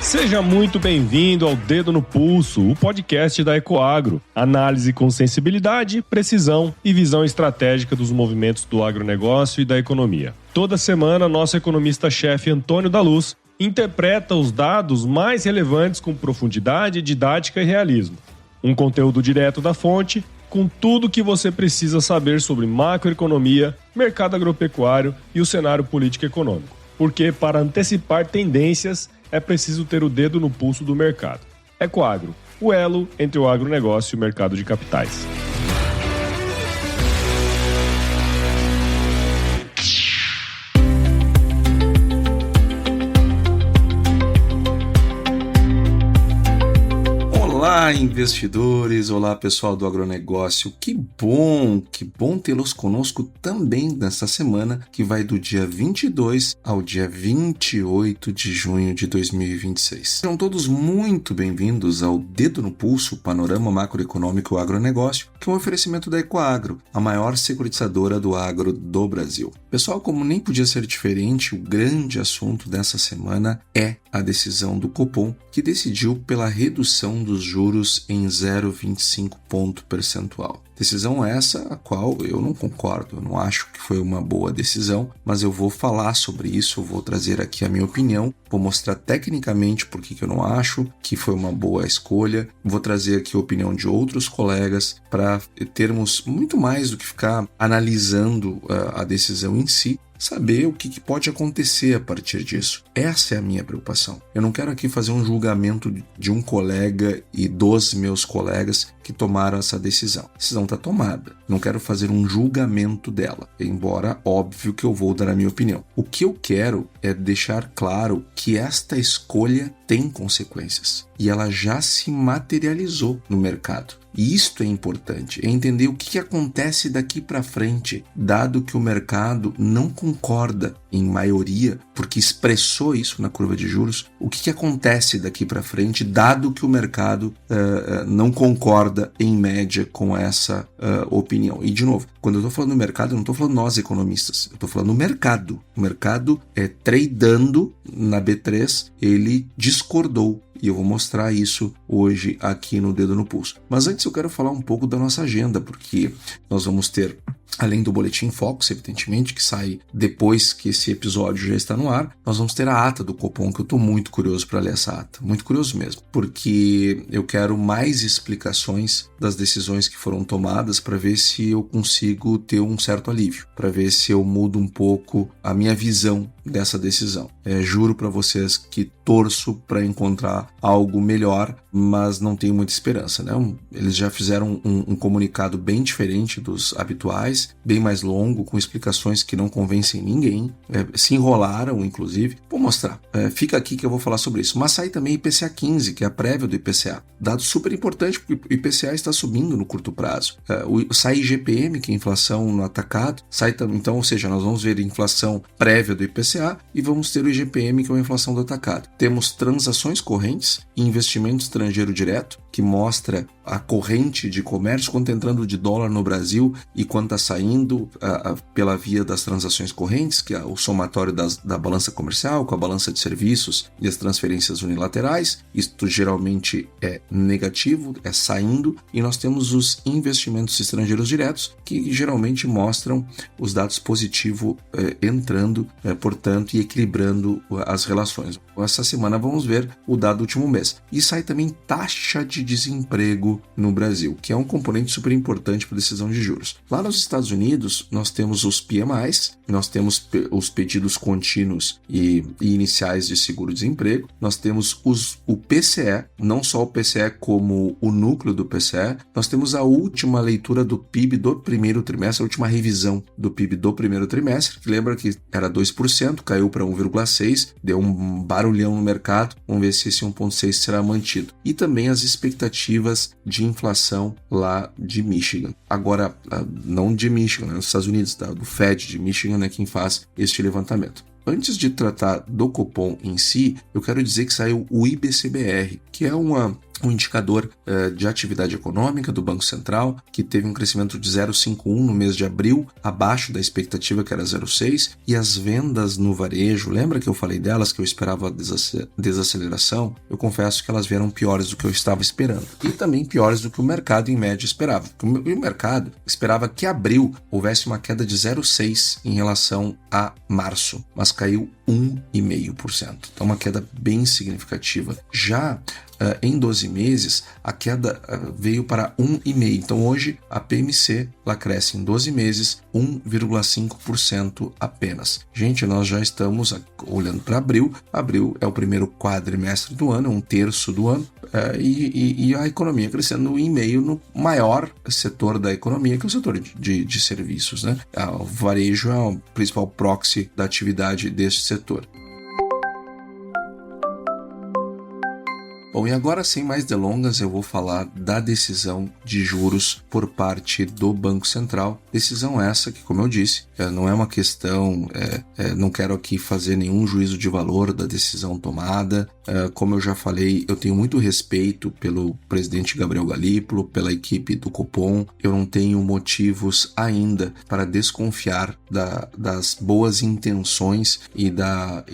Seja muito bem-vindo ao Dedo no Pulso, o podcast da Ecoagro. Análise com sensibilidade, precisão e visão estratégica dos movimentos do agronegócio e da economia. Toda semana, nosso economista-chefe Antônio da Luz interpreta os dados mais relevantes com profundidade, didática e realismo. Um conteúdo direto da fonte, com tudo o que você precisa saber sobre macroeconomia, mercado agropecuário e o cenário político-econômico. Porque, para antecipar tendências, é preciso ter o dedo no pulso do mercado. Ecoagro, o elo entre o agronegócio e o mercado de capitais. Olá, investidores! Olá, pessoal do agronegócio! Que bom tê-los conosco também nesta semana, que vai do dia 22 ao dia 28 de junho de 2026. Sejam todos muito bem-vindos ao Dedo no Pulso, panorama macroeconômico e agronegócio, que é um oferecimento da Ecoagro, a maior securitizadora do agro do Brasil. Pessoal, como nem podia ser diferente, o grande assunto dessa semana é a decisão do Copom, que decidiu pela redução dos juros em 0,25 ponto percentual. Decisão essa a qual eu não concordo, eu não acho que foi uma boa decisão, mas eu vou falar sobre isso, eu vou trazer aqui a minha opinião, vou mostrar tecnicamente por que eu não acho que foi uma boa escolha, vou trazer aqui a opinião de outros colegas para termos muito mais do que ficar analisando a decisão em si, saber o que pode acontecer a partir disso. Essa é a minha preocupação. Eu não quero aqui fazer um julgamento de um colega e dos meus colegas que tomaram essa decisão. A decisão está tomada. Não quero fazer um julgamento dela, embora óbvio que eu vou dar a minha opinião. O que eu quero é deixar claro que esta escolha tem consequências e ela já se materializou no mercado. E isto é importante, é entender o que acontece daqui para frente, dado que o mercado não concorda em maioria, porque expressou isso na curva de juros, o que acontece daqui para frente, dado que o mercado não concorda em média com essa opinião. E de novo, quando eu estou falando do mercado, eu não estou falando nós economistas, eu estou falando do mercado. O mercado tradando na B3, ele discordou. E eu vou mostrar isso hoje aqui no Dedo no Pulso. Mas antes eu quero falar um pouco da nossa agenda, porque nós vamos ter, além do Boletim Focus, evidentemente, que sai depois que esse episódio já está no ar, nós vamos ter a ata do Copom, que eu estou muito curioso para ler essa ata. Muito curioso mesmo, porque eu quero mais explicações das decisões que foram tomadas para ver se eu consigo ter um certo alívio, para ver se eu mudo um pouco a minha visão dessa decisão. Juro para vocês que torço para encontrar algo melhor, mas não tenho muita esperança, né? Eles já fizeram um comunicado bem diferente dos habituais, bem mais longo, com explicações que não convencem ninguém, se enrolaram, inclusive. Vou mostrar. Fica aqui que eu vou falar sobre isso. Mas sai também IPCA 15, que é a prévia do IPCA. Dado super importante, porque o IPCA está subindo no curto prazo. Sai IGPM, que é a inflação no atacado. Sai também, então, ou seja, nós vamos ver a inflação prévia do IPCA e vamos ter o IGPM, que é a inflação do atacado. Temos transações correntes e investimento estrangeiro direto, que mostra a corrente de comércio, quanto entrando de dólar no Brasil e quanto está saindo pela via das transações correntes, que é o somatório da balança comercial com a balança de serviços e as transferências unilaterais. Isto geralmente é negativo, é saindo, e nós temos os investimentos estrangeiros diretos, que geralmente mostram os dados positivos entrando, portanto, e equilibrando as relações. Essa semana vamos ver o dado do último mês. E sai também taxa de desemprego no Brasil, que é um componente super importante para a decisão de juros. Lá nos Estados Unidos, nós temos os PMIs, nós temos os pedidos contínuos e iniciais de seguro-desemprego, nós temos o PCE, não só o PCE como o núcleo do PCE, nós temos a última leitura do PIB do primeiro trimestre, a última revisão do PIB do primeiro trimestre, que lembra que era 2%, caiu para 1,6%, deu um barulhão no mercado, vamos ver se esse 1,6% será mantido. E também as expectativas de inflação lá de Michigan. Agora, não de Michigan, nos Estados Unidos, do Fed de Michigan é quem faz este levantamento. Antes de tratar do Copom em si, eu quero dizer que saiu o IBCBR, que é uma um indicador de atividade econômica do Banco Central, que teve um crescimento de 0,51 no mês de abril, abaixo da expectativa que era 0,6, e as vendas no varejo, lembra que eu falei delas, que eu esperava desaceleração? Eu confesso que elas vieram piores do que eu estava esperando, e também piores do que o mercado em média esperava. O mercado esperava que abril houvesse uma queda de 0,6 em relação a março, mas caiu 1,5%. Então uma queda bem significativa. Já em 12 meses, a queda veio para 1,5%. Então, hoje, a PMC ela cresce em 12 meses 1,5% apenas. Gente, nós já estamos olhando para abril. Abril é o primeiro quadrimestre do ano, um terço do ano, e a economia crescendo em meio no maior setor da economia, que é o setor de serviços, né? O varejo é o principal proxy da atividade deste setor. Bom, e agora, sem mais delongas, eu vou falar da decisão de juros por parte do Banco Central. Decisão essa que, como eu disse, não é uma questão, não quero aqui fazer nenhum juízo de valor da decisão tomada. Como eu já falei, eu tenho muito respeito pelo presidente Gabriel Galípolo, pela equipe do Copom. Eu não tenho motivos ainda para desconfiar das boas intenções e da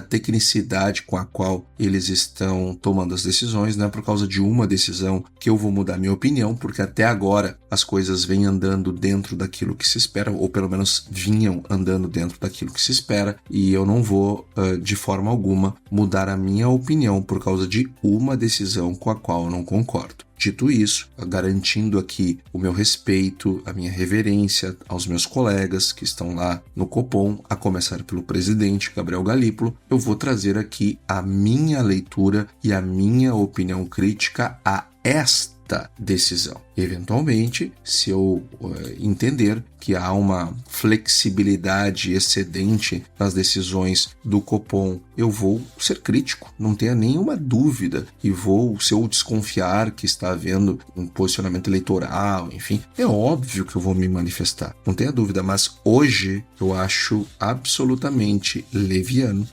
tecnicidade com a qual eles estão tomando as decisões, não é por causa de uma decisão que eu vou mudar minha opinião, porque até agora as coisas vêm andando dentro daquilo que se espera, ou pelo menos vinham andando dentro daquilo que se espera, e eu não vou, de forma alguma, mudar a minha opinião por causa de uma decisão com a qual eu não concordo. Dito isso, garantindo aqui o meu respeito, a minha reverência aos meus colegas que estão lá no Copom, a começar pelo presidente Gabriel Galípolo, eu vou trazer aqui a minha leitura e a minha opinião crítica a esta decisão. Eventualmente, se eu entender que há uma flexibilidade excedente nas decisões do Copom, eu vou ser crítico, não tenha nenhuma dúvida, e vou, se eu desconfiar que está havendo um posicionamento eleitoral, enfim, é óbvio que eu vou me manifestar, não tenha dúvida, mas hoje eu acho absolutamente leviano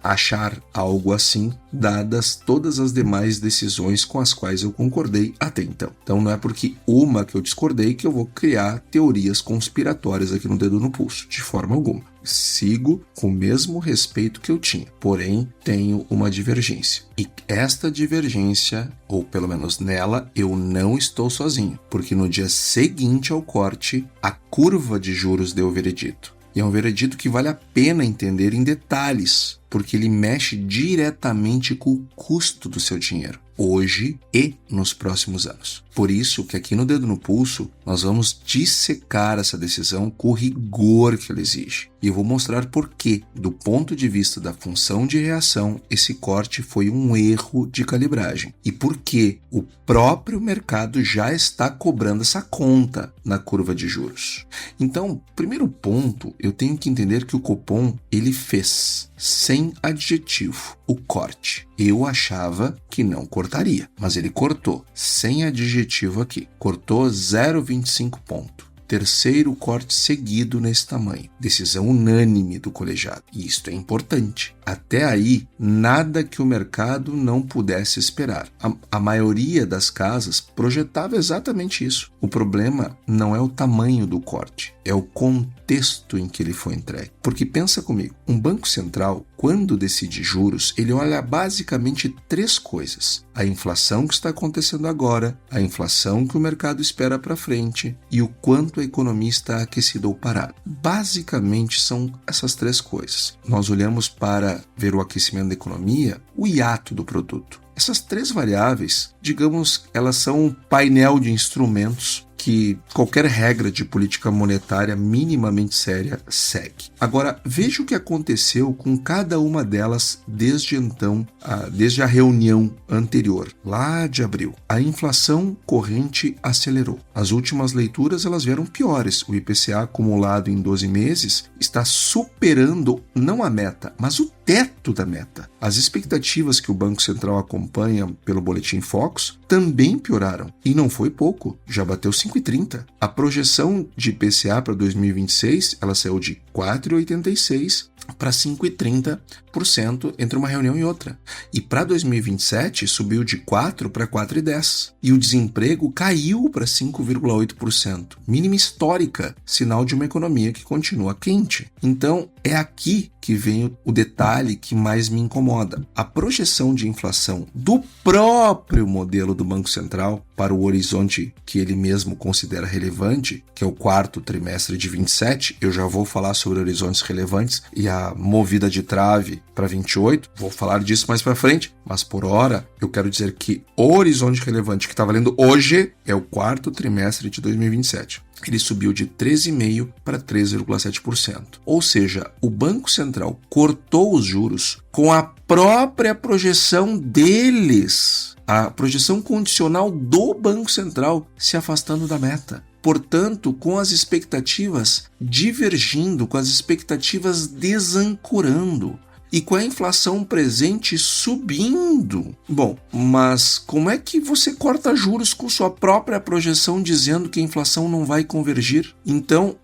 achar algo assim, dadas todas as demais decisões com as quais eu concordei até então. Então não é porque uma que eu discordei que eu vou criar teorias conspiratórias aqui no Dedo no Pulso, de forma alguma. Sigo com o mesmo respeito que eu tinha, porém tenho uma divergência. E esta divergência, ou pelo menos nela, eu não estou sozinho, porque no dia seguinte ao corte, a curva de juros deu o veredito. E é um veredito que vale a pena entender em detalhes, porque ele mexe diretamente com o custo do seu dinheiro, hoje e nos próximos anos. Por isso que aqui no Dedo no Pulso, nós vamos dissecar essa decisão com o rigor que ela exige. E eu vou mostrar por que, do ponto de vista da função de reação, esse corte foi um erro de calibragem. E por que o próprio mercado já está cobrando essa conta na curva de juros. Então, primeiro ponto, eu tenho que entender que o Copom, ele fez, sem adjetivo, o corte. Eu achava que não cortaria, mas ele cortou, sem adjetivo aqui. Cortou 0,25 ponto. Terceiro corte seguido nesse tamanho. Decisão unânime do colegiado. E isto é importante. Até aí, nada que o mercado não pudesse esperar. A maioria das casas projetava exatamente isso. O problema não é o tamanho do corte, é o contexto em que ele foi entregue. Porque pensa comigo, um banco central, quando decide juros, ele olha basicamente três coisas. A inflação que está acontecendo agora, a inflação que o mercado espera para frente e o quanto a economia está aquecida ou parada. Basicamente são essas três coisas. Nós olhamos para ver o aquecimento da economia, o hiato do produto. Essas três variáveis, digamos, elas são um painel de instrumentos que qualquer regra de política monetária minimamente séria segue. Agora, veja o que aconteceu com cada uma delas desde então, desde a reunião anterior, lá de abril. A inflação corrente acelerou. As últimas leituras elas vieram piores. O IPCA acumulado em 12 meses está superando não a meta, mas o teto da meta. As expectativas que o Banco Central acompanha pelo Boletim Focus também pioraram. E não foi pouco, já bateu 5,30. A projeção de IPCA para 2026 ela saiu de 4,86 para 5,30% entre uma reunião e outra. E para 2027 subiu de 4 para 4,10%. E o desemprego caiu para 5,8%. Mínima histórica, sinal de uma economia que continua quente. Então, é aqui que vem o detalhe que mais me incomoda. A projeção de inflação do próprio modelo do Banco Central para o horizonte que ele mesmo considera relevante, que é o quarto trimestre de 27, eu já vou falar sobre horizontes relevantes e a movida de trave para 28, vou falar disso mais para frente, mas por hora eu quero dizer que o horizonte relevante que está valendo hoje é o quarto trimestre de 2027. Ele subiu de 13,5% para 3,7%. Ou seja, o Banco Central cortou os juros com a própria projeção deles, a projeção condicional do Banco Central se afastando da meta. Portanto, com as expectativas divergindo, com as expectativas desancorando. E com a inflação presente subindo. Bom, mas como é que você corta juros com sua própria projeção dizendo que a inflação não vai convergir? Então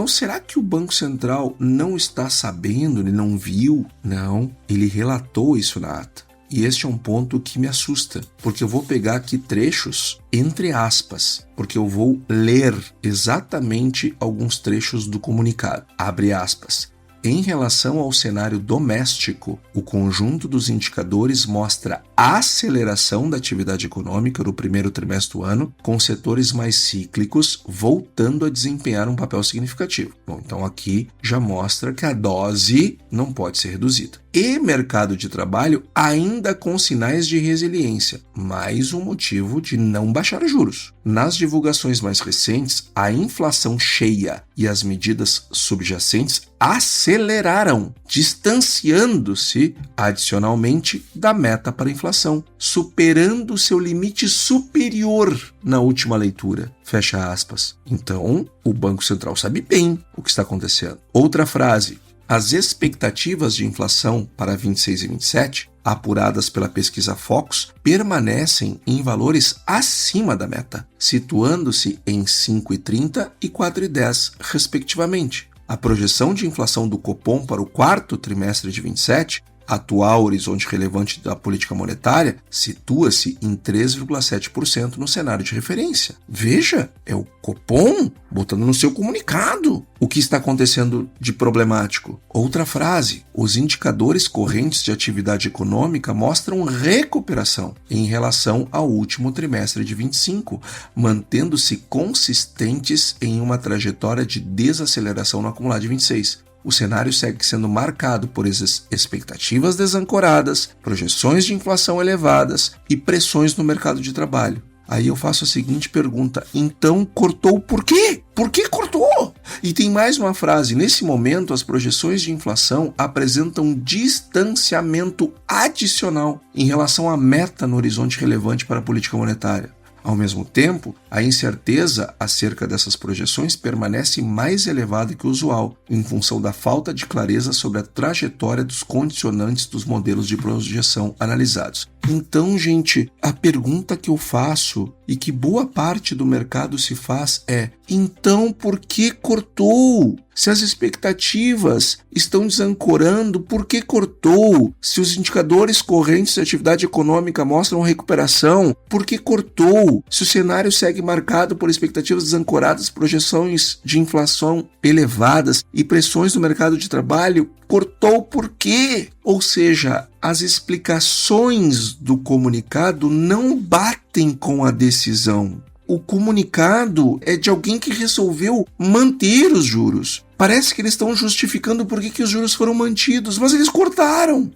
será que o Banco Central não está sabendo, ele não viu? Não, ele relatou isso na ata. E este é um ponto que me assusta, porque eu vou pegar aqui trechos, entre aspas, porque eu vou ler exatamente alguns trechos do comunicado. Abre aspas. Em relação ao cenário doméstico, o conjunto dos indicadores mostra aceleração da atividade econômica no primeiro trimestre do ano, com setores mais cíclicos voltando a desempenhar um papel significativo. Bom, então aqui já mostra que a dose não pode ser reduzida. E mercado de trabalho ainda com sinais de resiliência, mais um motivo de não baixar juros. Nas divulgações mais recentes, a inflação cheia e as medidas subjacentes aceleraram, distanciando-se adicionalmente da meta para a inflação, superando seu limite superior na última leitura. Fecha aspas. Então, o Banco Central sabe bem o que está acontecendo. Outra frase. As expectativas de inflação para 26 e 27, apuradas pela pesquisa Focus, permanecem em valores acima da meta, situando-se em 5,30 e 4,10, respectivamente. A projeção de inflação do Copom para o quarto trimestre de 27, atual horizonte relevante da política monetária, situa-se em 3,7% no cenário de referência. Veja, é o Copom botando no seu comunicado o que está acontecendo de problemático. Outra frase, os indicadores correntes de atividade econômica mostram recuperação em relação ao último trimestre de 25, mantendo-se consistentes em uma trajetória de desaceleração no acumulado de 26. O cenário segue sendo marcado por expectativas desancoradas, projeções de inflação elevadas e pressões no mercado de trabalho. Aí eu faço a seguinte pergunta, então cortou por quê? Por que cortou? E tem mais uma frase, nesse momento as projeções de inflação apresentam distanciamento adicional em relação à meta no horizonte relevante para a política monetária. Ao mesmo tempo, a incerteza acerca dessas projeções permanece mais elevada que o usual, em função da falta de clareza sobre a trajetória dos condicionantes dos modelos de projeção analisados. Então, gente, a pergunta que eu faço e que boa parte do mercado se faz é: então por que cortou? Se as expectativas estão desancorando, por que cortou? Se os indicadores correntes de atividade econômica mostram recuperação, por que cortou? Se o cenário segue marcado por expectativas desancoradas, projeções de inflação elevadas e pressões no mercado de trabalho, cortou por quê? Ou seja, as explicações do comunicado não batem com a decisão. O comunicado é de alguém que resolveu manter os juros. Parece que eles estão justificando por que os juros foram mantidos, mas eles cortaram.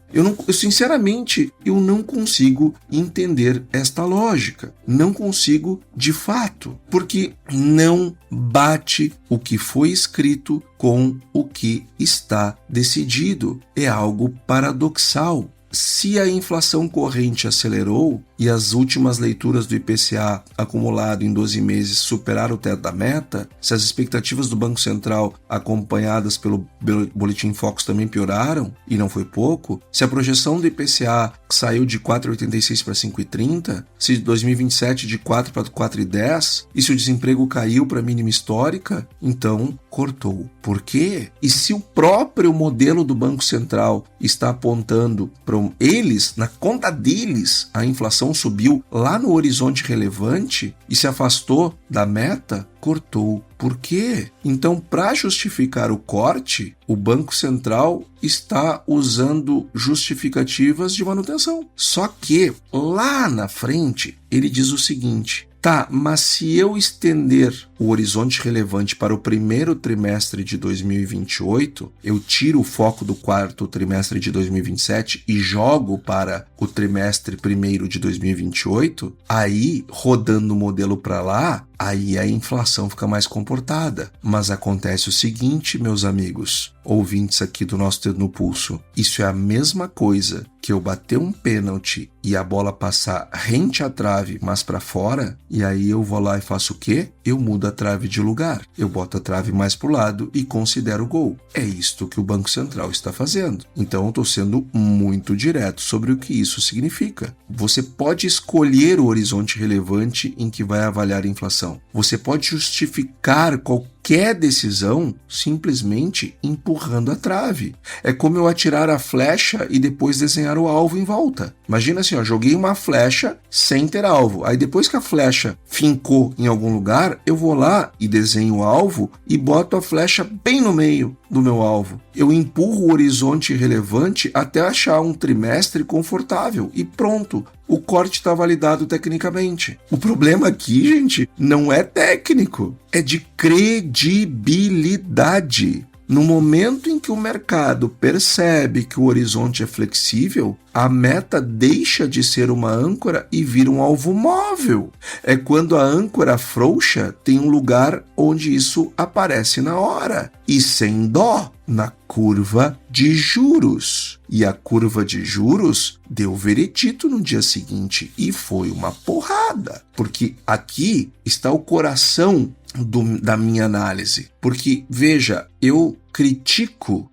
Sinceramente, eu não consigo entender esta lógica. Não consigo de fato, porque não bate o que foi escrito com o que está decidido. É algo paradoxal. se a inflação corrente acelerou e as últimas leituras do IPCA acumulado em 12 meses superaram o teto da meta, se as expectativas do Banco Central acompanhadas pelo Boletim Focus também pioraram, e não foi pouco, se a projeção do IPCA saiu de 4,86 para 5,30, se 2027 de 4 para 4,10, e se o desemprego caiu para a mínima histórica, então cortou. Por quê? E se o próprio modelo do Banco Central está apontando para eles, na conta deles, a inflação subiu lá no horizonte relevante e se afastou da meta, cortou. Por quê? Então, para justificar o corte, o Banco Central está usando justificativas de manutenção. Só que, lá na frente, ele diz o seguinte: tá, mas se eu estender o horizonte relevante para o primeiro trimestre de 2028, eu tiro o foco do quarto trimestre de 2027 e jogo para o trimestre primeiro de 2028, aí, rodando o modelo para lá, aí a inflação fica mais comportada. Mas acontece o seguinte, meus amigos, ouvintes aqui do nosso Dedo no Pulso, isso é a mesma coisa que eu bater um pênalti e a bola passar rente à trave, mas para fora, e aí eu vou lá e faço o quê? Eu mudo a trave de lugar. Eu boto a trave mais pro lado e considero o gol. É isto que o Banco Central está fazendo. Então eu estou sendo muito direto sobre o que isso significa. Você pode escolher o horizonte relevante em que vai avaliar a inflação. Você pode justificar qualquer decisão simplesmente empurrando a trave. É como eu atirar a flecha e depois desenhar o alvo em volta. Imagina assim, joguei uma flecha sem ter alvo. Aí depois que a flecha fincou em algum lugar, eu vou lá e desenho o alvo e boto a flecha bem no meio do meu alvo. Eu empurro o horizonte relevante até achar um trimestre confortável e pronto. O corte está validado tecnicamente. O problema aqui, gente, não é técnico, é de credibilidade. No momento em que o mercado percebe que o horizonte é flexível, a meta deixa de ser uma âncora e vira um alvo móvel. É quando a âncora frouxa tem um lugar onde isso aparece na hora. E sem dó, na curva de juros. E a curva de juros deu veredito no dia seguinte e foi uma porrada. Porque aqui está o coração da minha análise. Porque, veja, eu critico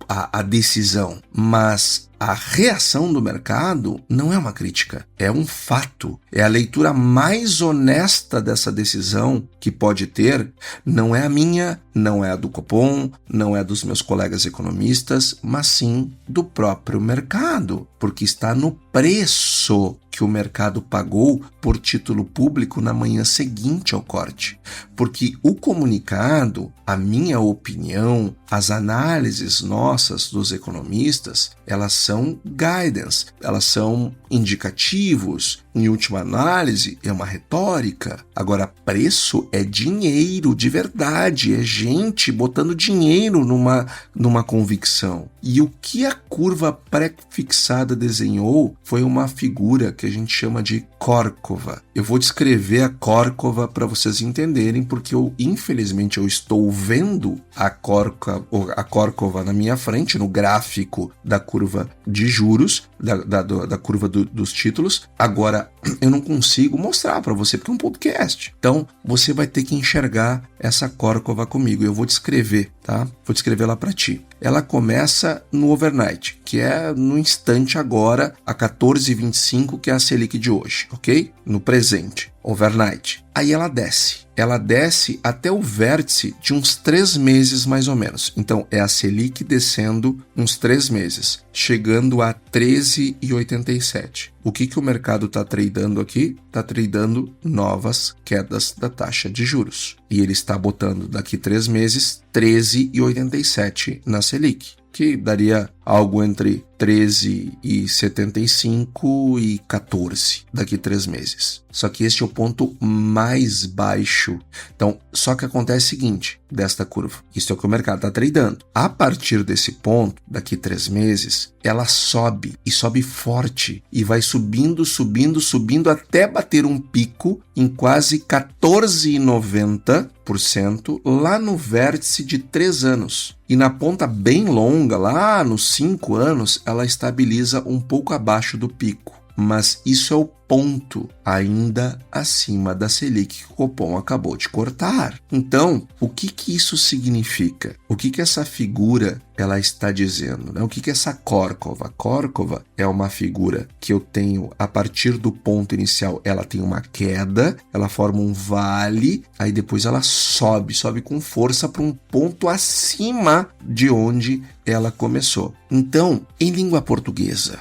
a decisão, mas a reação do mercado não é uma crítica, é um fato. É a leitura mais honesta dessa decisão que pode ter, não é a minha, não é a do Copom, não é dos meus colegas economistas, mas sim do próprio mercado, porque está no preço que o mercado pagou por título público na manhã seguinte ao corte. Porque o comunicado, a minha opinião, as análises nossas dos economistas, elas são guidance, elas são indicativos. Em última análise, é uma retórica. Agora, preço é dinheiro de verdade, é gente botando dinheiro numa convicção. E o que a curva pré-fixada desenhou foi uma figura que a gente chama de Córcova. Eu vou descrever a Córcova para vocês entenderem, porque infelizmente eu estou vendo a Córcova na minha frente, no gráfico da curva de juros, da curva dos títulos. Agora, eu não consigo mostrar para você porque é um podcast. Então, você vai ter que enxergar essa Córcova comigo. Eu vou descrever, tá? Vou descrever lá para ti. Ela começa no overnight, que é no instante agora, a 14,25, que é a Selic de hoje, ok? No presente, overnight. Aí ela desce. Ela desce até o vértice de uns 3 meses mais ou menos. Então, é a Selic descendo uns 3 meses, chegando a 13,87. O que o mercado está tradando aqui? Está tradando novas quedas da taxa de juros. E ele está botando daqui 3 meses 13,87 na Selic, que daria algo entre 13,75 e 14 daqui 3 meses. Só que este é o ponto mais baixo. Então, só que acontece o seguinte, desta curva. Isso é o que o mercado está tradando. A partir desse ponto, daqui 3 meses, ela sobe e sobe forte e vai subindo, subindo, subindo até bater um pico em quase 14,90% lá no vértice de 3 anos. E na ponta bem longa, lá nos 5 anos, ela estabiliza um pouco abaixo do pico. Mas isso é o ponto ainda acima da Selic que o Copom acabou de cortar. Então, o que isso significa? O que essa figura ela está dizendo, né? O que essa Córcova? Córcova é uma figura que eu tenho a partir do ponto inicial, ela tem uma queda, ela forma um vale, aí depois ela sobe com força para um ponto acima de onde ela começou. Então, em língua portuguesa,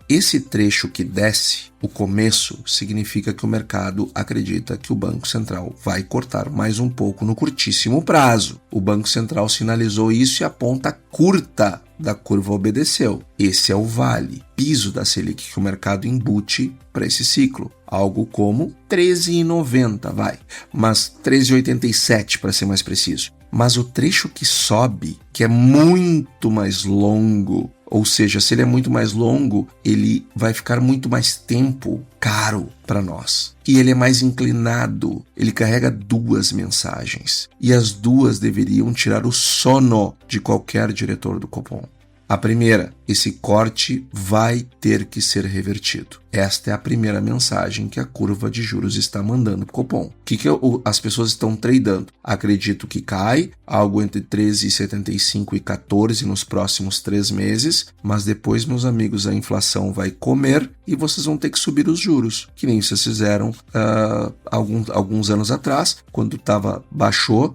esse trecho que desce, o começo, significa que o mercado acredita que o Banco Central vai cortar mais um pouco no curtíssimo prazo. O Banco Central sinalizou isso e a ponta curta da curva obedeceu. Esse é o vale, piso da Selic que o mercado embute para esse ciclo. Algo como 13,90, mas 13,87 para ser mais preciso. Mas o trecho que sobe, que é muito mais longo, ou seja, se ele é muito mais longo, ele vai ficar muito mais tempo caro para nós. E ele é mais inclinado, ele carrega 2 mensagens. E as 2 deveriam tirar o sono de qualquer diretor do Copom. A primeira, esse corte vai ter que ser revertido. Esta é a primeira mensagem que a curva de juros está mandando para o Copom. O que as pessoas estão tradando? Acredito que cai algo entre 13,75 e 14 nos próximos 3 meses, mas depois, meus amigos, a inflação vai comer e vocês vão ter que subir os juros, que nem vocês fizeram alguns anos atrás, quando baixou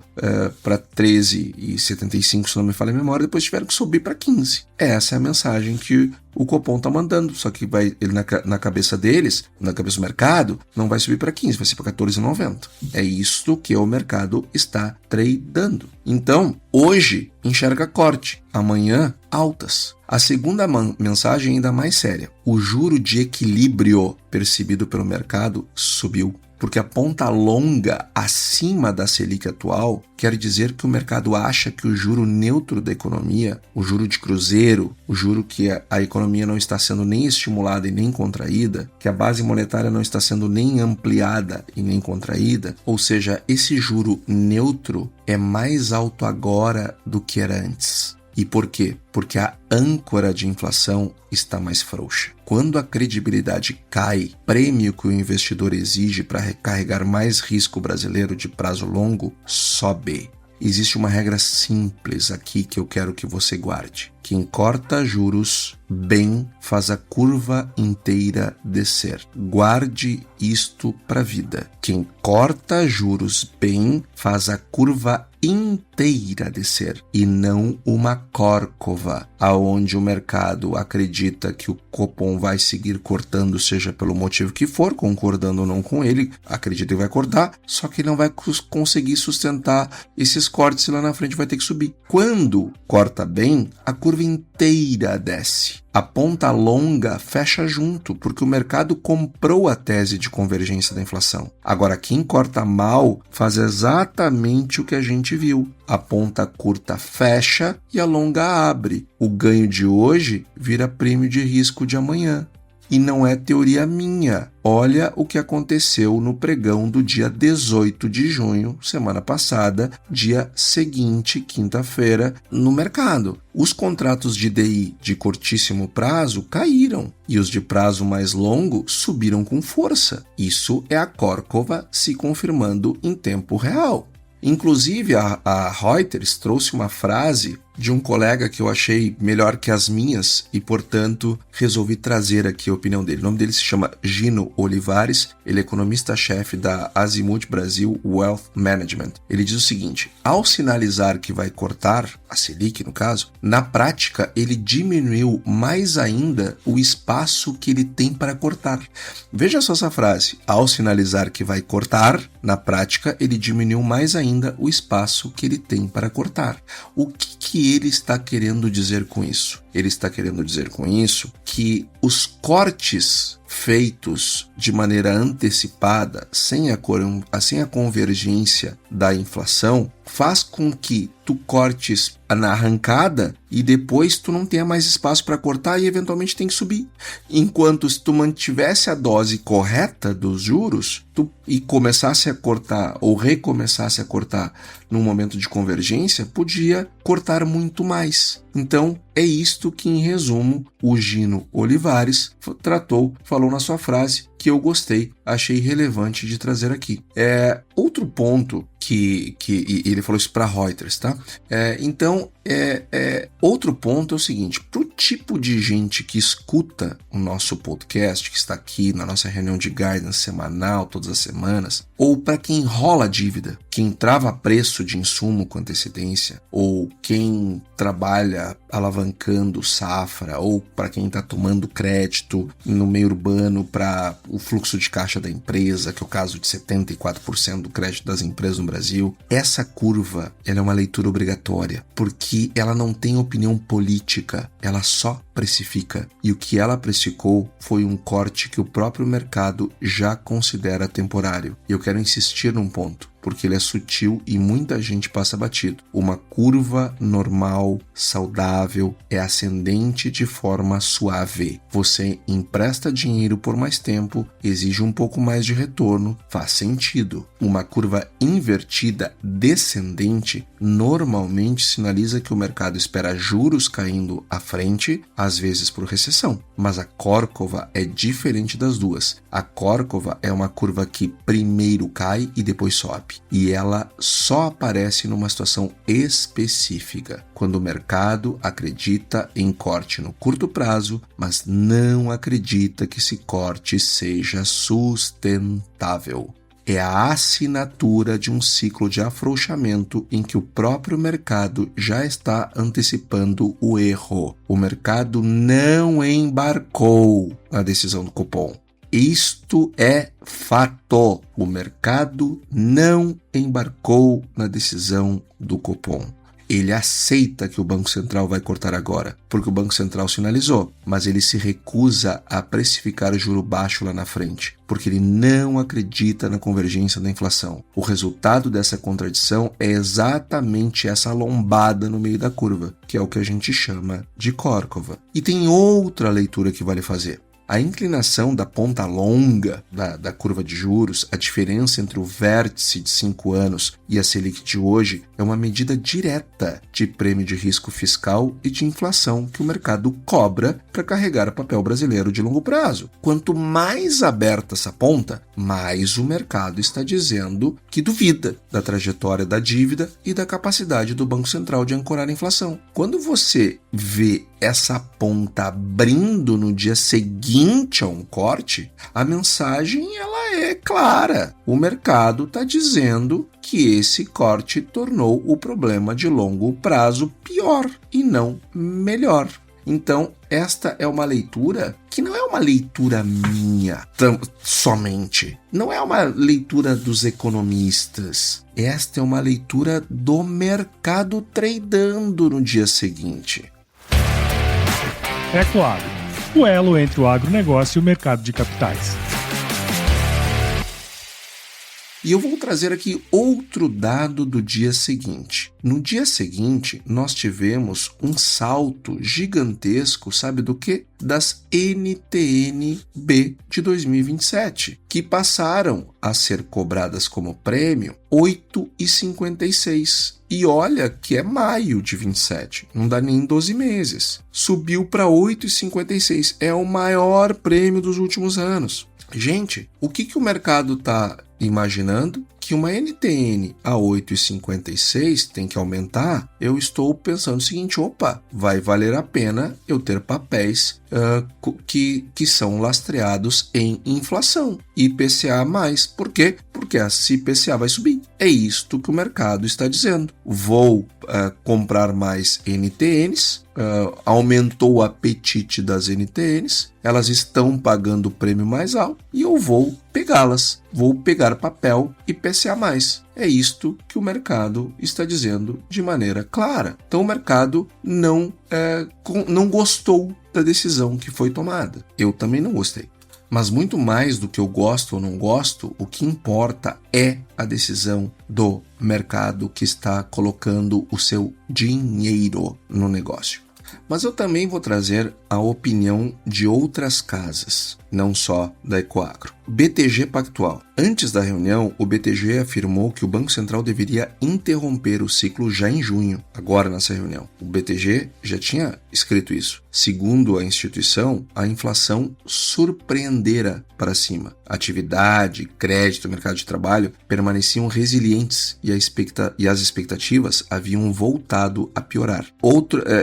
para 13,75, se não me falha a memória, depois tiveram que subir para 15. Essa é a mensagem que o Copom está mandando, só que ele na cabeça deles, na cabeça do mercado, não vai subir para 15, vai ser para 14,90. É isto que o mercado está tradando. Então, hoje enxerga corte, amanhã altas. A segunda mensagem ainda mais séria. O juro de equilíbrio percebido pelo mercado subiu. Porque a ponta longa acima da Selic atual quer dizer que o mercado acha que o juro neutro da economia, o juro de cruzeiro, o juro que a economia não está sendo nem estimulada e nem contraída, que a base monetária não está sendo nem ampliada e nem contraída, ou seja, esse juro neutro é mais alto agora do que era antes. E por quê? Porque a âncora de inflação está mais frouxa. Quando a credibilidade cai, prêmio que o investidor exige para recarregar mais risco brasileiro de prazo longo sobe. Existe uma regra simples aqui que eu quero que você guarde. Quem corta juros bem faz a curva inteira descer. Guarde isto para a vida. Quem corta juros bem faz a curva inteira descer e não uma córcova, aonde o mercado acredita que o Copom vai seguir cortando, seja pelo motivo que for, concordando ou não com ele, acredita que vai cortar, só que não vai conseguir sustentar esses cortes e lá na frente vai ter que subir. Quando corta bem, a curva inteira desce. A ponta longa fecha junto, porque o mercado comprou a tese de convergência da inflação. Agora, quem corta mal faz exatamente o que a gente viu. A ponta curta fecha e a longa abre. O ganho de hoje vira prêmio de risco de amanhã. E não é teoria minha. Olha o que aconteceu no pregão do dia 18 de junho, semana passada, dia seguinte, quinta-feira, no mercado. Os contratos de DI de curtíssimo prazo caíram e os de prazo mais longo subiram com força. Isso é a Córcova se confirmando em tempo real. Inclusive, a Reuters trouxe uma frase de um colega que eu achei melhor que as minhas e, portanto, resolvi trazer aqui a opinião dele. O nome dele se chama Gino Olivares, ele é economista-chefe da Azimuth Brasil Wealth Management. Ele diz o seguinte: ao sinalizar que vai cortar, a Selic no caso, na prática ele diminuiu mais ainda o espaço que ele tem para cortar. Veja só essa frase: ao sinalizar que vai cortar, na prática ele diminuiu mais ainda o espaço que ele tem para cortar. O que ele está querendo dizer com isso? Ele está querendo dizer com isso que os cortes feitos de maneira antecipada, sem a convergência da inflação, faz com que tu cortes na arrancada e depois tu não tenha mais espaço para cortar e eventualmente tem que subir. Enquanto se tu mantivesse a dose correta dos juros e começasse a cortar ou recomeçasse a cortar num momento de convergência, podia cortar muito mais. Então, é isto que, em resumo, o Gino Olivares falou na sua frase, que eu gostei, achei relevante de trazer aqui. Outro ponto que ele falou isso para Reuters, tá? Outro ponto é o seguinte: para o tipo de gente que escuta o nosso podcast, que está aqui na nossa reunião de guidance semanal, todas as semanas, ou para quem rola dívida, quem trava preço de insumo com antecedência, ou quem trabalha alavancando safra, ou para quem está tomando crédito no meio urbano para o fluxo de caixa da empresa, que é o caso de 74% do crédito das empresas no Brasil, essa curva ela é uma leitura obrigatória, porque ela não tem opinião política, ela só precifica. E o que ela precificou foi um corte que o próprio mercado já considera temporário. E eu quero insistir num ponto, porque ele é sutil e muita gente passa batido. Uma curva normal, saudável, é ascendente de forma suave. Você empresta dinheiro por mais tempo, exige um pouco mais de retorno, faz sentido. Uma curva invertida descendente normalmente sinaliza que o mercado espera juros caindo à frente, às vezes por recessão. Mas a Córcova é diferente das duas. A Córcova é uma curva que primeiro cai e depois sobe. E ela só aparece numa situação específica, quando o mercado acredita em corte no curto prazo, mas não acredita que esse corte seja sustentável. É a assinatura de um ciclo de afrouxamento em que o próprio mercado já está antecipando o erro. O mercado não embarcou na decisão do cupom. Isto é fato. O mercado não embarcou na decisão do cupom. Ele aceita que o Banco Central vai cortar agora, porque o Banco Central sinalizou, mas ele se recusa a precificar o juro baixo lá na frente, porque ele não acredita na convergência da inflação. O resultado dessa contradição é exatamente essa lombada no meio da curva, que é o que a gente chama de Córcova. E tem outra leitura que vale fazer. A inclinação da ponta longa da curva de juros, a diferença entre o vértice de 5 anos e a Selic de hoje, é uma medida direta de prêmio de risco fiscal e de inflação que o mercado cobra para carregar papel brasileiro de longo prazo. Quanto mais aberta essa ponta, mais o mercado está dizendo que duvida da trajetória da dívida e da capacidade do Banco Central de ancorar a inflação. Quando você vê essa ponta abrindo no dia seguinte a um corte, a mensagem ela é clara. O mercado está dizendo que esse corte tornou o problema de longo prazo pior e não melhor. Então, esta é uma leitura que não é uma leitura minha somente. Não é uma leitura dos economistas. Esta é uma leitura do mercado tradando no dia seguinte. Ecoagro, o elo entre o agronegócio e o mercado de capitais. E eu vou trazer aqui outro dado do dia seguinte. No dia seguinte, nós tivemos um salto gigantesco, sabe do quê? Das NTN-B de 2027, que passaram a ser cobradas como prêmio 8,56. E olha que é maio de 27, não dá nem 12 meses. Subiu para 8,56, é o maior prêmio dos últimos anos. Gente, o que o mercado está imaginando? Que uma NTN a 8,56 tem que aumentar. Eu estou pensando o seguinte: opa, vai valer a pena eu ter papéis que são lastreados em inflação, IPCA+. Por quê? Porque a IPCA vai subir. É isto que o mercado está dizendo. Vou comprar mais NTNs, aumentou o apetite das NTNs, elas estão pagando o prêmio mais alto e eu vou pegá-las. Vou pegar papel IPCA+. É isto que o mercado está dizendo de maneira clara. Então o mercado não gostou da decisão que foi tomada. Eu também não gostei. Mas muito mais do que eu gosto ou não gosto, o que importa é a decisão do mercado que está colocando o seu dinheiro no negócio. Mas eu também vou trazer a opinião de outras casas, não só da Ecoagro. BTG Pactual. Antes da reunião, o BTG afirmou que o Banco Central deveria interromper o ciclo já em junho, agora nessa reunião. O BTG já tinha escrito isso. Segundo a instituição, a inflação surpreendera para cima. Atividade, crédito, mercado de trabalho permaneciam resilientes e as expectativas haviam voltado a piorar.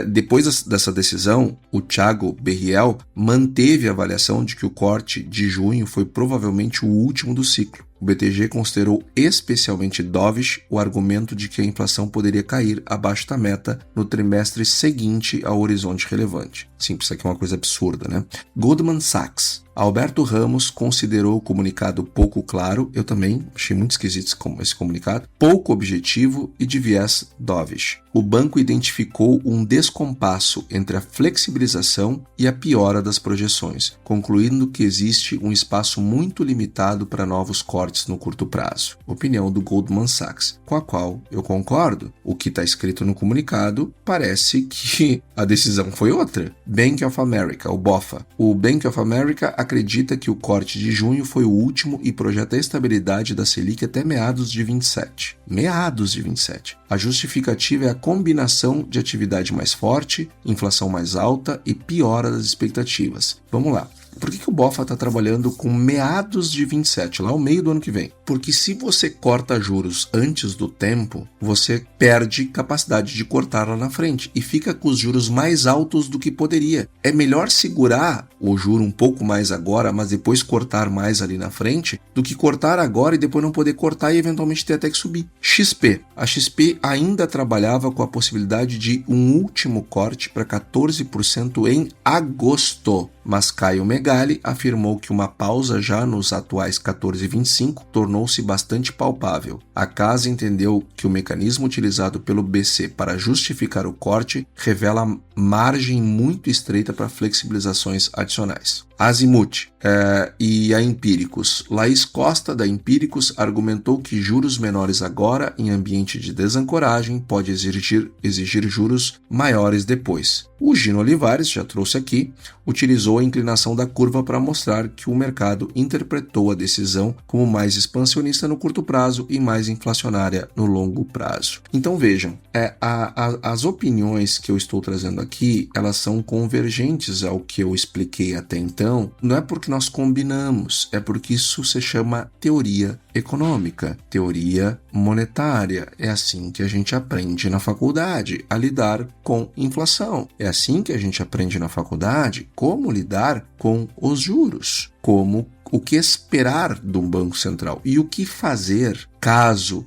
Depois dessa decisão, o Thiago Berriel manteve a avaliação de que o corte de junho foi provavelmente o último do ciclo. O BTG considerou especialmente dovish o argumento de que a inflação poderia cair abaixo da meta no trimestre seguinte ao horizonte relevante. Sim, isso aqui é uma coisa absurda, né? Goldman Sachs. Alberto Ramos considerou o comunicado pouco claro, eu também achei muito esquisito esse comunicado, pouco objetivo e de viés dovish. O banco identificou um descompasso entre a flexibilização e a piora das projeções, concluindo que existe um espaço muito limitado para novos cortes no curto prazo. Opinião do Goldman Sachs, com a qual eu concordo. O que está escrito no comunicado parece que a decisão foi outra. Bank of America, o BOFA. O Bank of America acredita que o corte de junho foi o último e projeta a estabilidade da Selic até meados de 27. Meados de 27. A justificativa é a combinação de atividade mais forte, inflação mais alta e piora das expectativas. Vamos lá. Por que o BOFA está trabalhando com meados de 27, lá ao meio do ano que vem? Porque se você corta juros antes do tempo, você perde capacidade de cortar lá na frente e fica com os juros mais altos do que poderia. É melhor segurar o juro um pouco mais agora, mas depois cortar mais ali na frente, do que cortar agora e depois não poder cortar e eventualmente ter até que subir. XP. A XP ainda trabalhava com a possibilidade de um último corte para 14% em agosto, mas Caio Megali afirmou que uma pausa já nos atuais 14,25 tornou-se bastante palpável. A casa entendeu que o mecanismo utilizado pelo BC para justificar o corte revela margem muito estreita para flexibilizações adicionais. Azimuth e a Empíricos. Laís Costa, da Empíricos, argumentou que juros menores agora, em ambiente de desancoragem, pode exigir juros maiores depois. O Gino Olivares, já trouxe aqui, utilizou a inclinação da curva para mostrar que o mercado interpretou a decisão como mais expansionista no curto prazo e mais inflacionária no longo prazo. Então vejam, as opiniões que eu estou trazendo aqui, elas são convergentes ao que eu expliquei até então. Não é porque nós combinamos, é porque isso se chama teoria econômica, teoria monetária. É assim que a gente aprende na faculdade a lidar com inflação. É assim que a gente aprende na faculdade como lidar com os juros, o que esperar de um banco central e o que fazer caso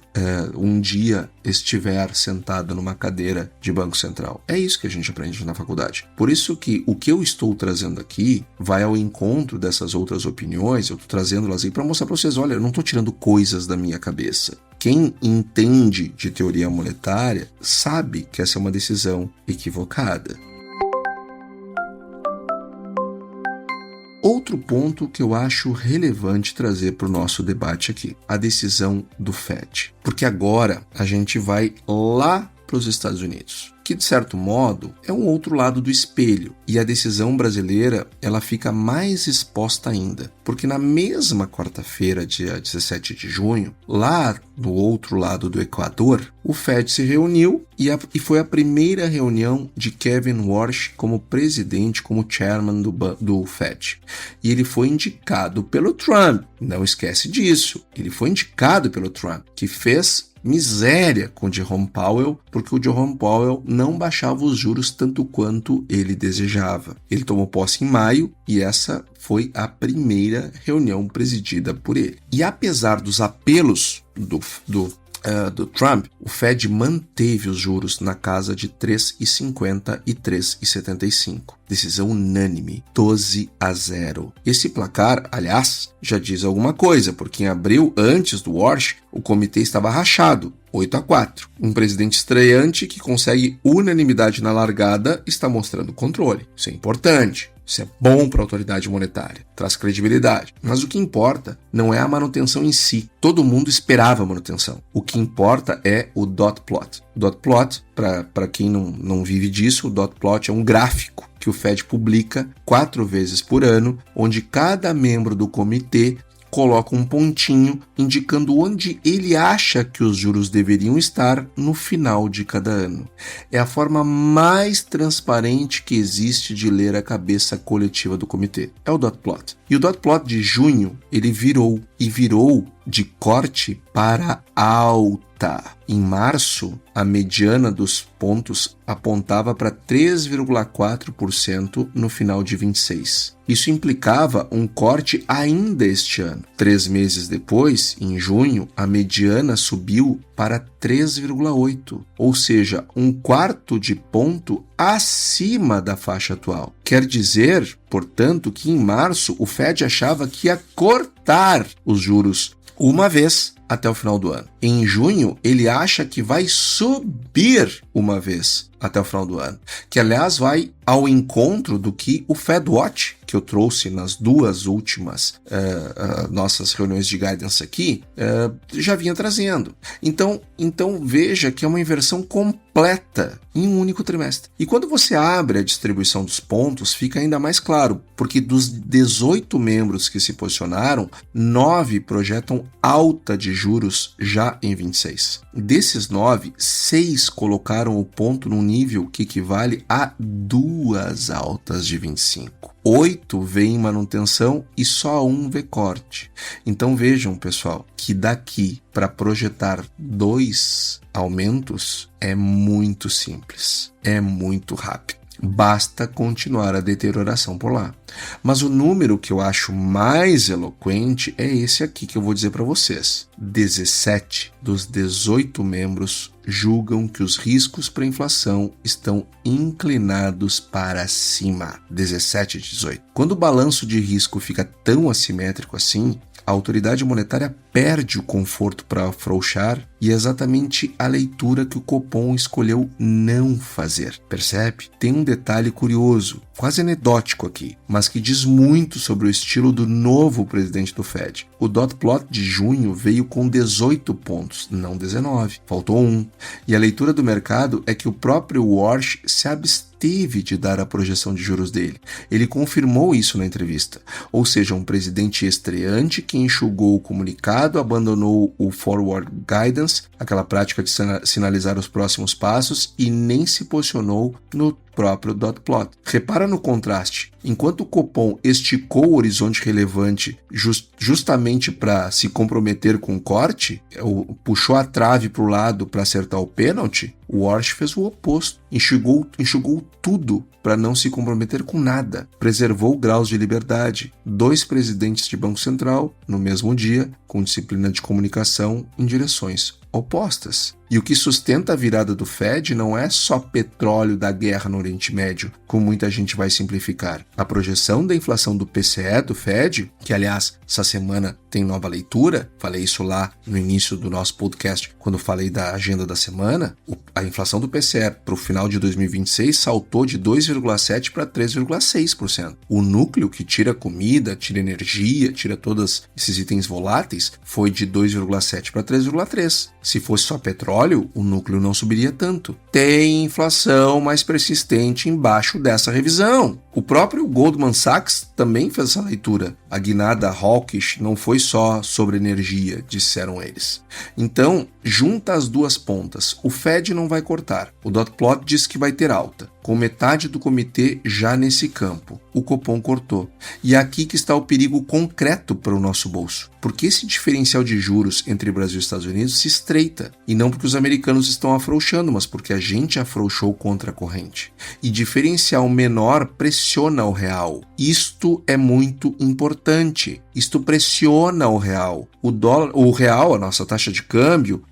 um dia estiver sentado numa cadeira de banco central. É isso que a gente aprende na faculdade. Por isso que o que eu estou trazendo aqui vai ao encontro dessas outras opiniões, eu estou trazendo-las aí para mostrar para vocês, olha, eu não estou tirando coisas da minha cabeça. Quem entende de teoria monetária sabe que essa é uma decisão equivocada. Outro ponto que eu acho relevante trazer para o nosso debate aqui, a decisão do FED. Porque agora a gente vai lá para os Estados Unidos, que de certo modo é um outro lado do espelho, e a decisão brasileira ela fica mais exposta ainda, porque na mesma quarta-feira, dia 17 de junho, lá do outro lado do Equador, o FED se reuniu e foi a primeira reunião de Kevin Warsh como presidente, como chairman do FED. E ele foi indicado pelo Trump, não esquece disso, ele foi indicado pelo Trump, que fez miséria com o Jerome Powell, porque o Jerome Powell não baixava os juros tanto quanto ele desejava. Ele tomou posse em maio e essa foi a primeira reunião presidida por ele. E apesar dos apelos do Trump, o Fed manteve os juros na casa de 3,50 e 3,75. Decisão unânime, 12-0. Esse placar, aliás, já diz alguma coisa, porque em abril, antes do Warsh, o comitê estava rachado, 8-4. Um presidente estreante que consegue unanimidade na largada está mostrando controle. Isso é importante. Isso é bom para a autoridade monetária, traz credibilidade. Mas o que importa não é a manutenção em si. Todo mundo esperava a manutenção. O que importa é o dot plot. O dot plot, para quem não vive disso, o dot plot é um gráfico que o Fed publica 4 vezes por ano, onde cada membro do comitê coloca um pontinho indicando onde ele acha que os juros deveriam estar no final de cada ano. É a forma mais transparente que existe de ler a cabeça coletiva do comitê. É o dot plot. E o dot plot de junho, ele virou de corte para alta. Em março, a mediana dos pontos apontava para 3,4% no final de 26. Isso implicava um corte ainda este ano. 3 meses depois, em junho, a mediana subiu para 3,8%, ou seja, 1/4 de ponto acima da faixa atual. Quer dizer, portanto, que em março o Fed achava que ia cortar os juros uma vez até o final do ano. Em junho, ele acha que vai subir uma vez até o final do ano, que aliás vai ao encontro do que o FedWatch, que eu trouxe nas 2 últimas nossas reuniões de guidance aqui, já vinha trazendo. Então veja que é uma inversão completa em um único trimestre. E quando você abre a distribuição dos pontos, fica ainda mais claro, porque dos 18 membros que se posicionaram, 9 projetam alta de juros já em 26. Desses 9, 6 colocaram o ponto num nível que equivale a 2 altas de 25. 8 vêem manutenção e só 1 vê corte. Então vejam, pessoal, que daqui para projetar 2 aumentos é muito simples, é muito rápido. Basta continuar a deterioração por lá. Mas o número que eu acho mais eloquente é esse aqui que eu vou dizer para vocês. 17 dos 18 membros julgam que os riscos para a inflação estão inclinados para cima. 17 de 18. Quando o balanço de risco fica tão assimétrico assim, a autoridade monetária perde o conforto para afrouxar e é exatamente a leitura que o Copom escolheu não fazer. Percebe? Tem um detalhe curioso, quase anedótico aqui, mas que diz muito sobre o estilo do novo presidente do Fed. O dot plot de junho veio com 18 pontos, não 19. Faltou 1. E a leitura do mercado é que o próprio Warsh se absteve de dar a projeção de juros dele. Ele confirmou isso na entrevista. Ou seja, um presidente estreante que enxugou o comunicado, abandonou o forward guidance, aquela prática de sinalizar os próximos passos, e nem se posicionou no próprio dot plot. Repara no contraste. Enquanto o Copom esticou o horizonte relevante justamente para se comprometer com o corte, puxou a trave para o lado para acertar o pênalti, o Warsh fez o oposto. Enxugou tudo para não se comprometer com nada. Preservou graus de liberdade. 2 presidentes de Banco Central, no mesmo dia, com disciplina de comunicação em direções opostas. E o que sustenta a virada do Fed não é só petróleo da guerra no Oriente Médio, como muita gente vai simplificar. A projeção da inflação do PCE do Fed, que aliás, essa semana tem nova leitura, falei isso lá no início do nosso podcast, quando falei da agenda da semana, a inflação do PCE para o final de 2026 saltou de 2,7% para 3,6%. O núcleo que tira comida, tira energia, tira todos esses itens voláteis, foi de 2,7% para 3,3%. Se fosse só petróleo, o núcleo não subiria tanto. Tem inflação mais persistente embaixo dessa revisão. O próprio Goldman Sachs também fez essa leitura. A guinada hawkish não foi só sobre energia, disseram eles. Então, junta as duas pontas. O Fed não vai cortar. O dot plot diz que vai ter alta, com metade do comitê já nesse campo. O Copom cortou. E é aqui que está o perigo concreto para o nosso bolso. Porque esse diferencial de juros entre Brasil e Estados Unidos se estreita. E não porque os americanos estão afrouxando, mas porque a gente afrouxou contra a corrente. E diferencial menor pressiona o real. Isto é muito importante. Isto pressiona o real. O real, a nossa taxa de câmbio,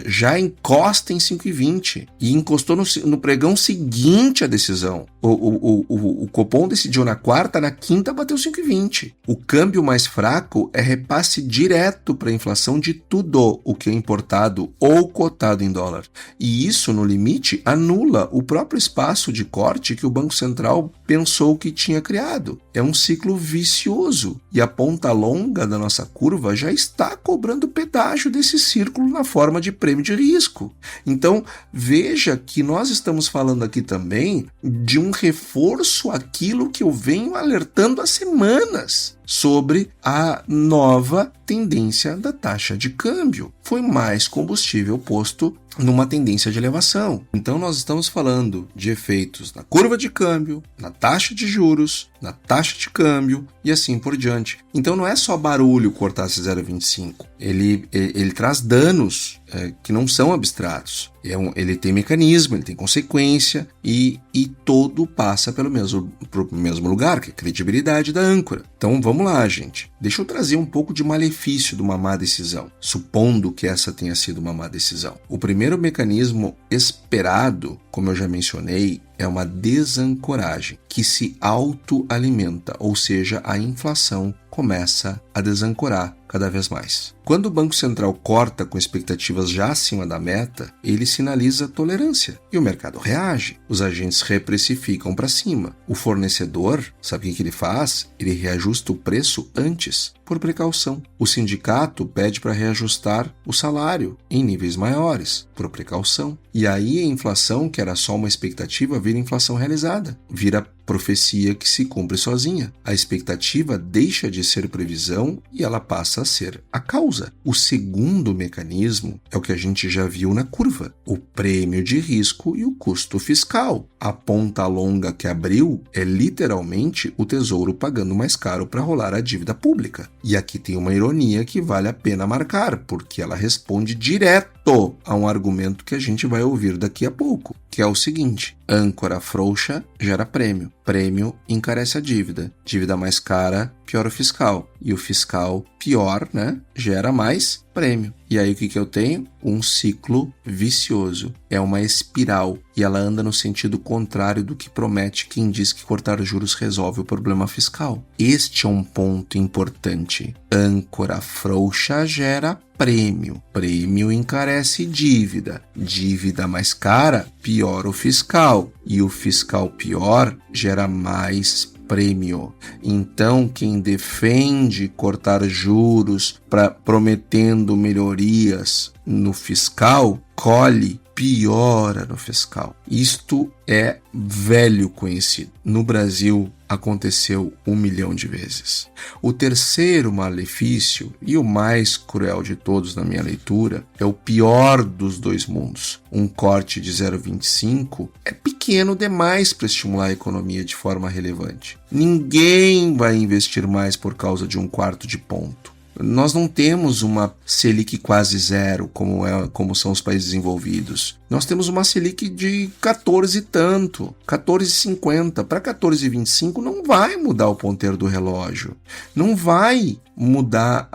já encosta em 5,20 e encostou no pregão seguinte à decisão. O Copom decidiu na quarta, na quinta bateu 5,20. O câmbio mais fraco é repasse direto para a inflação de tudo o que é importado ou cotado em dólar. E isso, no limite, anula o próprio espaço de corte que o Banco Central pensou que tinha criado. É um ciclo vicioso e a ponta longa da nossa curva já está cobrando pedágio desse círculo na forma de prêmio de risco. Então, veja que nós estamos falando aqui também de um reforço àquilo que eu venho alertando há semanas sobre a nova tendência da taxa de câmbio. Foi mais combustível posto numa tendência de elevação. Então nós estamos falando de efeitos na curva de câmbio, na taxa de juros, na taxa de câmbio e assim por diante. Então não é só barulho cortar esse 0,25. Ele traz danos que não são abstratos. Ele tem mecanismo, ele tem consequência e todo passa pro mesmo lugar, que é a credibilidade da âncora. Então vamos lá, gente. Deixa eu trazer um pouco de malefício de uma má decisão, supondo que essa tenha sido uma má decisão. O primeiro mecanismo esperado, como eu já mencionei, é uma desancoragem que se autoalimenta, ou seja, a inflação começa a desancorar cada vez mais. Quando o Banco Central corta com expectativas já acima da meta, ele sinaliza tolerância e o mercado reage. Os agentes reprecificam para cima. O fornecedor, sabe o que ele faz? Ele reajusta o preço antes, por precaução. O sindicato pede para reajustar o salário em níveis maiores, por precaução. E aí a inflação, que era só uma expectativa, vira inflação realizada, vira profecia que se cumpre sozinha. A expectativa deixa de ser previsão e ela passa a ser a causa. O segundo mecanismo é o que a gente já viu na curva, o prêmio de risco e o custo fiscal. A ponta longa que abriu é literalmente o Tesouro pagando mais caro para rolar a dívida pública. E aqui tem uma ironia que vale a pena marcar, porque ela responde direto a um argumento que a gente vai ouvir daqui a pouco, que é o seguinte: âncora frouxa gera prêmio. Prêmio encarece a dívida. Dívida mais cara, pior o fiscal. E o fiscal pior, gera mais prêmio. E aí o que eu tenho? Um ciclo vicioso. É uma espiral. E ela anda no sentido contrário do que promete quem diz que cortar juros resolve o problema fiscal. Este é um ponto importante. Âncora frouxa gera prêmio. Prêmio encarece dívida. Dívida mais cara, pior o fiscal. E o fiscal pior gera mais prêmio. Então, quem defende cortar juros prometendo melhorias no fiscal, colhe piora no fiscal. Isto é velho conhecido. No Brasil, aconteceu 1 milhão de vezes. O terceiro malefício, e o mais cruel de todos na minha leitura, é o pior dos dois mundos. Um corte de 0,25 é pequeno demais para estimular a economia de forma relevante. Ninguém vai investir mais por causa de 1/4 de ponto. Nós não temos uma Selic quase zero, como são os países desenvolvidos. Nós temos uma Selic de 14 e tanto, 14,50. Para 14,25 não vai mudar o ponteiro do relógio. Não vai mudar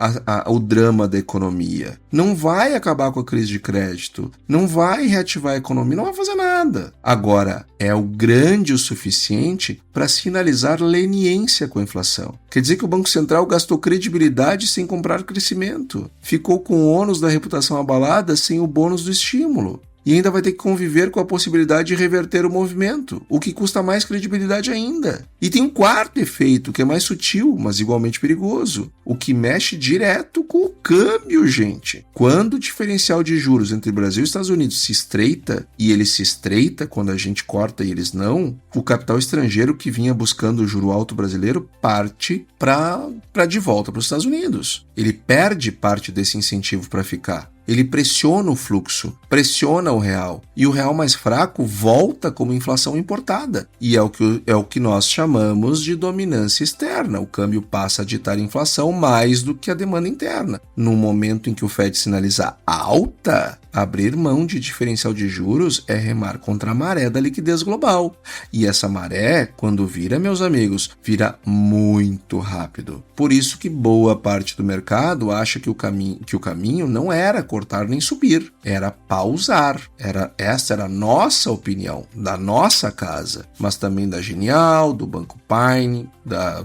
o drama da economia. Não vai acabar com a crise de crédito. Não vai reativar a economia. Não vai fazer nada. Agora, é o grande o suficiente para sinalizar leniência com a inflação. Quer dizer que o Banco Central gastou credibilidade sem comprar crescimento. Ficou com o ônus da reputação abalada sem o bônus do estímulo. E ainda vai ter que conviver com a possibilidade de reverter o movimento, o que custa mais credibilidade ainda. E tem um quarto efeito, que é mais sutil, mas igualmente perigoso, o que mexe direto com o câmbio, gente. Quando o diferencial de juros entre Brasil e Estados Unidos se estreita, e ele se estreita quando a gente corta e eles não, o capital estrangeiro que vinha buscando o juro alto brasileiro parte para de volta para os Estados Unidos. Ele perde parte desse incentivo para ficar. Ele pressiona o fluxo, pressiona o real. E o real mais fraco volta como inflação importada. E é o que nós chamamos de dominância externa. O câmbio passa a ditar inflação mais do que a demanda interna. No momento em que o Fed sinaliza alta, abrir mão de diferencial de juros é remar contra a maré da liquidez global. E essa maré, quando vira, meus amigos, vira muito rápido. Por isso que boa parte do mercado acha que o caminho não era cortar nem subir, era pausar. Essa era a nossa opinião, da nossa casa, mas também da Genial, do Banco Pine,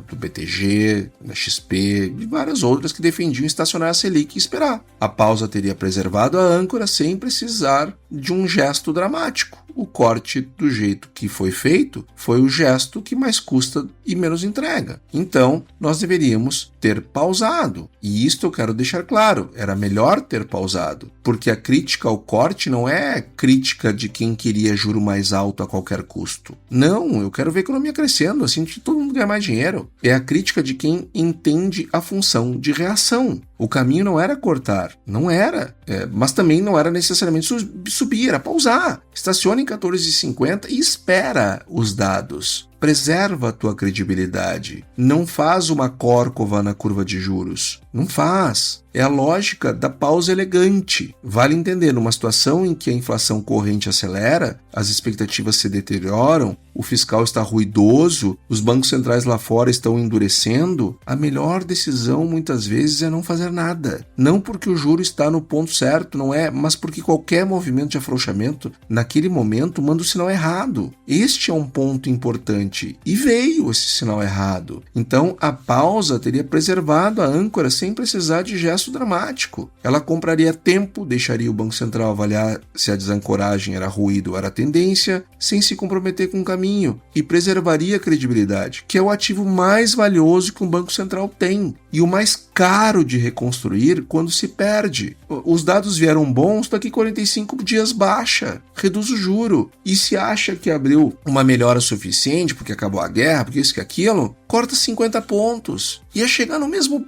do BTG, da XP e várias outras que defendiam estacionar a Selic e esperar. A pausa teria preservado a âncora sem precisar de um gesto dramático. O corte do jeito que foi feito foi o gesto que mais custa e menos entrega. Então, nós deveríamos ter pausado. E isto eu quero deixar claro, era melhor ter pausado, porque a crítica ao corte não é crítica de quem queria juro mais alto a qualquer custo. Não, eu quero ver a economia crescendo, assim que todo mundo ganha mais dinheiro. É a crítica de quem entende a função de reação. O caminho não era cortar, não era, mas também não era necessariamente subir, era pausar. Estaciona em 14,50 e espera os dados. Preserva a tua credibilidade. Não faz uma córcova na curva de juros. Não faz. É a lógica da pausa elegante. Vale entender, numa situação em que a inflação corrente acelera, as expectativas se deterioram, o fiscal está ruidoso, os bancos centrais lá fora estão endurecendo, a melhor decisão muitas vezes é não fazer nada. Não porque o juro está no ponto certo, não é, mas porque qualquer movimento de afrouxamento, naquele momento, manda o sinal errado. Este é um ponto importante. E veio esse sinal errado. Então, a pausa teria preservado a âncora sem precisar de gesto dramático. Ela compraria tempo, deixaria o Banco Central avaliar se a desancoragem era ruído ou era tendência, sem se comprometer com o caminho, e preservaria a credibilidade, que é o ativo mais valioso que um Banco Central tem, e o mais caro de reconstruir quando se perde. Os dados vieram bons, daqui 45 dias baixa, reduz o juro. E se acha que abriu uma melhora suficiente, porque acabou a guerra, porque isso que aquilo, corta 50 pontos. Ia chegar no mesmo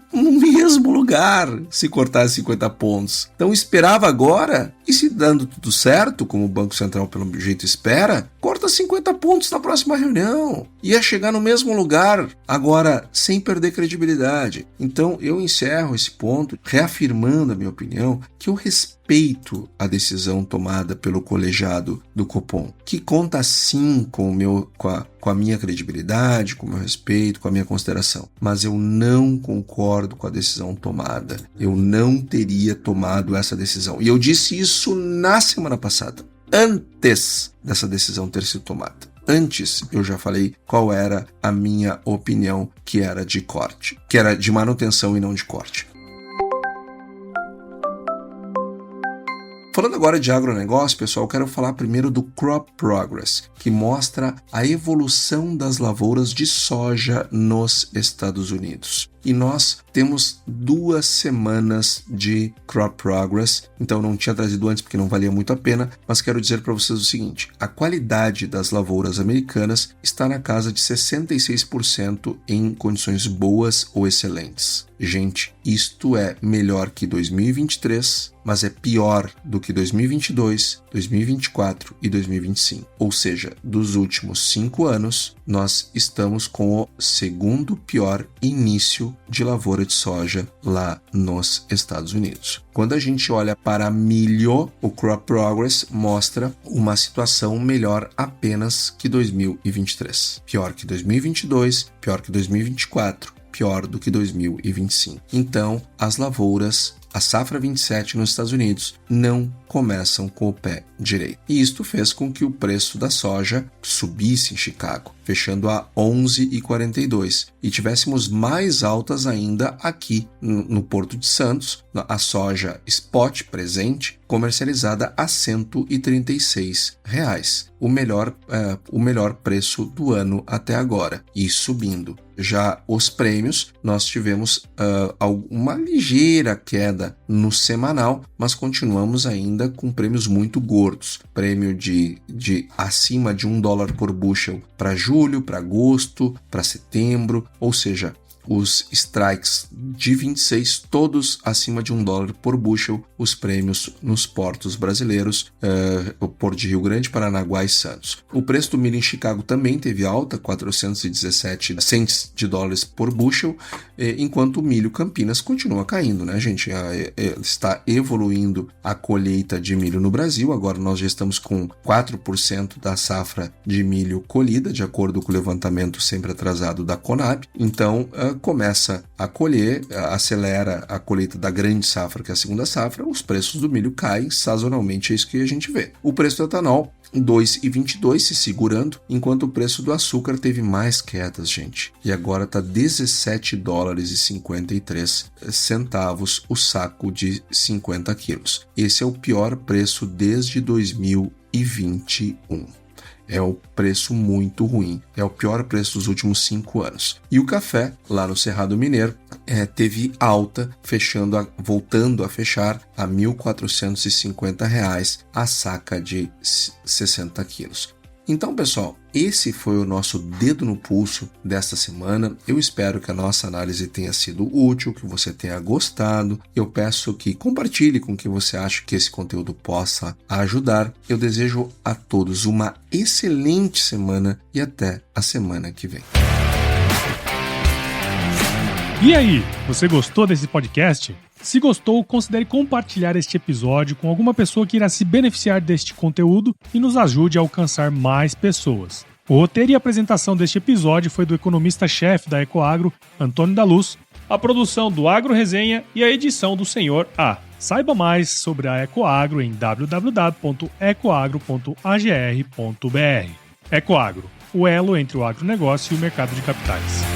lugar se cortar 50 pontos. Então esperava agora, e se dando tudo certo, como o Banco Central pelo jeito espera, corta 50 pontos na próxima reunião. Ia chegar no mesmo lugar, agora sem perder credibilidade. Então eu encerro esse ponto reafirmando a minha opinião que eu respeito a decisão tomada pelo colegiado do Copom, que conta sim com a minha credibilidade, com o meu respeito, com a minha consideração. Mas eu não concordo com a decisão tomada. Eu não teria tomado essa decisão. E eu disse isso na semana passada, antes dessa decisão ter sido tomada. Antes, eu já falei qual era a minha opinião, que era de corte, que era de manutenção e não de corte. Falando agora de agronegócio, pessoal, eu quero falar primeiro do Crop Progress, que mostra a evolução das lavouras de soja nos Estados Unidos. E nós temos 2 semanas de Crop Progress, então não tinha trazido antes porque não valia muito a pena, mas quero dizer para vocês o seguinte: a qualidade das lavouras americanas está na casa de 66% em condições boas ou excelentes. Gente, isto é melhor que 2023, mas é pior do que 2022, 2024 e 2025. Ou seja, dos últimos 5 anos, nós estamos com o segundo pior início de lavoura de soja lá nos Estados Unidos. Quando a gente olha para milho, o Crop Progress mostra uma situação melhor apenas que 2023. Pior que 2022, pior que 2024, pior do que 2025. Então, as lavouras, a safra 27 nos Estados Unidos, não começam com o pé direito. E isto fez com que o preço da soja subisse em Chicago, fechando a 11,42. E tivéssemos mais altas ainda aqui no Porto de Santos, a soja spot presente, comercializada a R$ 136. O melhor preço do ano até agora, e subindo. Já os prêmios, nós tivemos uma ligeira queda no semanal, mas continuamos ainda com prêmios muito gordos. Prêmio de acima de $1 por bushel para julho, para agosto, para setembro, ou seja, os strikes de 26, todos acima de $1 por bushel, os prêmios nos portos brasileiros, o Porto de Rio Grande, Paranaguá e Santos. O preço do milho em Chicago também teve alta, 417 cents de dólares por bushel, enquanto o milho Campinas continua caindo, né, gente? Está evoluindo a colheita de milho no Brasil, agora nós já estamos com 4% da safra de milho colhida, de acordo com o levantamento sempre atrasado da Conab. Então, começa a colher, acelera a colheita da grande safra, que é a segunda safra, os preços do milho caem sazonalmente, é isso que a gente vê. O preço do etanol 2,22 se segurando, enquanto o preço do açúcar teve mais quedas, gente. E agora está $17,53 o saco de 50 quilos. Esse é o pior preço desde 2021. É o preço muito ruim. É o pior preço dos últimos 5 anos. E o café, lá no Cerrado Mineiro, teve alta, voltando a fechar a R$ 1.450 a saca de 60 quilos. Então, pessoal, esse foi o nosso dedo no pulso desta semana. Eu espero que a nossa análise tenha sido útil, que você tenha gostado. Eu peço que compartilhe com quem você acha que esse conteúdo possa ajudar. Eu desejo a todos uma excelente semana e até a semana que vem. E aí, você gostou desse podcast? Se gostou, considere compartilhar este episódio com alguma pessoa que irá se beneficiar deste conteúdo e nos ajude a alcançar mais pessoas. O roteiro e apresentação deste episódio foi do economista-chefe da Ecoagro, Antônio da Luz, a produção do Agro Resenha e a edição do Senhor A. Saiba mais sobre a Ecoagro em www.ecoagro.agr.br. Ecoagro, o elo entre o agronegócio e o mercado de capitais.